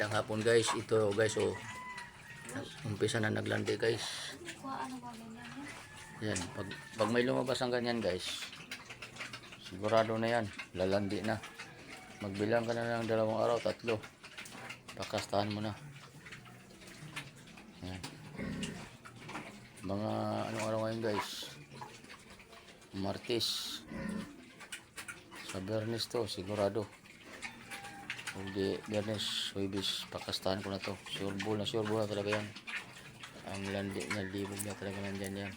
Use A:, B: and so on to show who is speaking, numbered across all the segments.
A: Ang hapon guys, ito guys, oh, umpisa na naglandi guys. Yan, pag may lumabas ang ganyan guys, sigurado na yan, lalandi na. Magbilang ka na ng 2 araw, 3, pakastahan mo na. Yan. Mga anong araw ngayon guys, Martes. Sa Bernes to, sigurado. Hindi, Bernes, Huwebes, pakastahan ko na to. Sure ball na talaga yan. Ang landi na libog na talaga nandyan yan.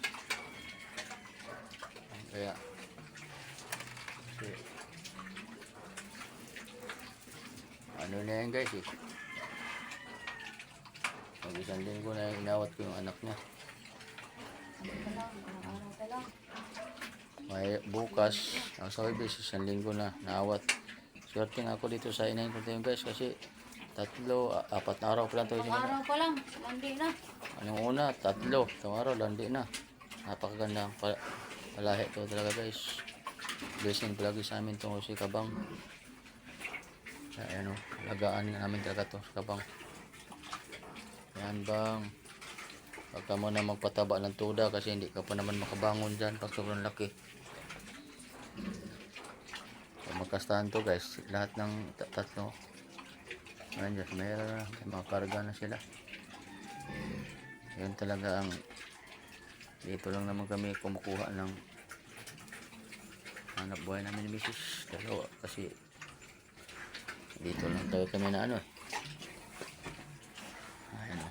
A: Kaya, kasi, ano na yan guys eh. Mag-isang linggo na inawat ko yung anak niya. May bukas, ang sa Huwebes, 1 linggo na naawat. Swerte nga ako dito sa inahin ko tayo guys kasi 3, 4 na araw pa lang ito.
B: Araw pa lang, landi na.
A: Anong una, 3, itong araw, landi na. Napakaganda ang palahi ito talaga guys. Blessing palagi sa amin itong si Kabang. Kaya ano, alagaan namin talaga ito sa Kabang. Yan bang, pagka mo na magpataba ng tuda kasi hindi ka pa naman makabangon dyan pag sobrang laki. Magkastahan to guys, lahat ng 3 nandiyan, may mga karga na sila. Yun talaga ang dito lang naman kami kumukuha ng hanap buhay namin ni Mrs. Dalawa kasi dito lang tayo kami na ano ayan o.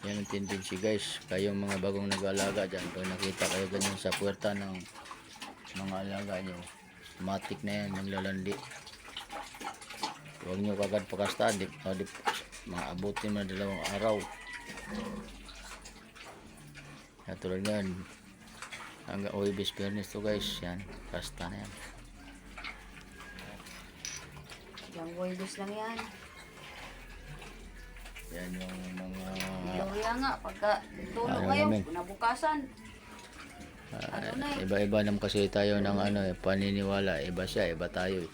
A: Yan ang tendency guys, kayong mga bagong nag-aalaga dyan, pag nakita kayo ganyan sa puwerta ng mga alaga nyo, matik na yan, maglalandi. Huwag nyo kagad pakastahan, mga abutin mo na 2 araw. Yan tulad yan, hanggang Huwebes, Bernes to guys, yan, kasta na yan.
B: Yung Huwebes lang yan.
A: Yan yung mga
B: Kaya nga, pagka tulog
A: ano
B: kayo,
A: namin,
B: nabukasan.
A: iba-iba naman kasi tayo ng ano paniniwala, iba siya, iba tayo.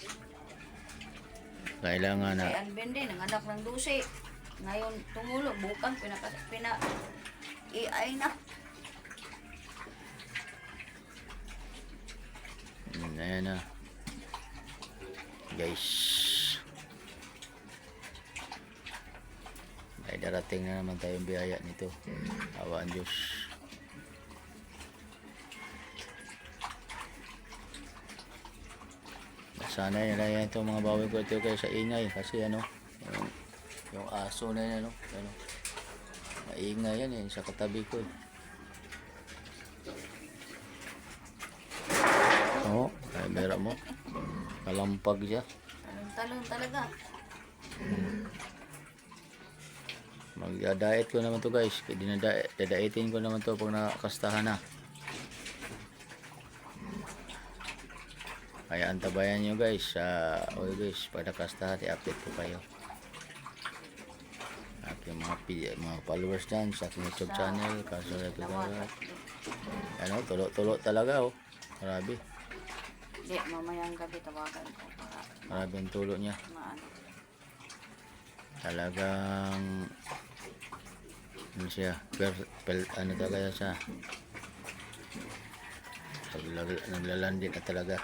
A: Kailangan na
B: Kay Alvin din, ang anak ng 12. Ngayon tumulog, bukas i-ay na.
A: Ayan na guys, ay darating na naman tayong biyaya nito, awa ang Diyos. Sana yun na yan itong mga bawi ko ito guys sa ingay kasi ano yung aso na yan ano, maingay yan sa katabi ko oo, ay mera mo kalampag siya,
B: Talon talaga.
A: mag-diet ko naman to guys, dinadaitin ko naman to pag nakakastahan na. Kaya antabayan nyo guys sa Huwebes, pag nakastahan i-update ko kayo aking mga followers dyan sa aking YouTube channel. Kaso ano, tulo talaga oh, marami.
B: Hindi, mamayang gabi tawagan ko.
A: Marami ang tulo niya talagang ano siya, ano talaga siya, naglalandi na talaga.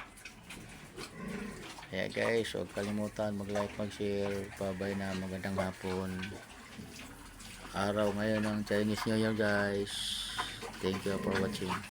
A: Kaya guys, huwag kalimutan mag-like, mag-share. Bye-bye na, magandang hapon. Araw ngayon ng Chinese New Year guys. Thank you for watching.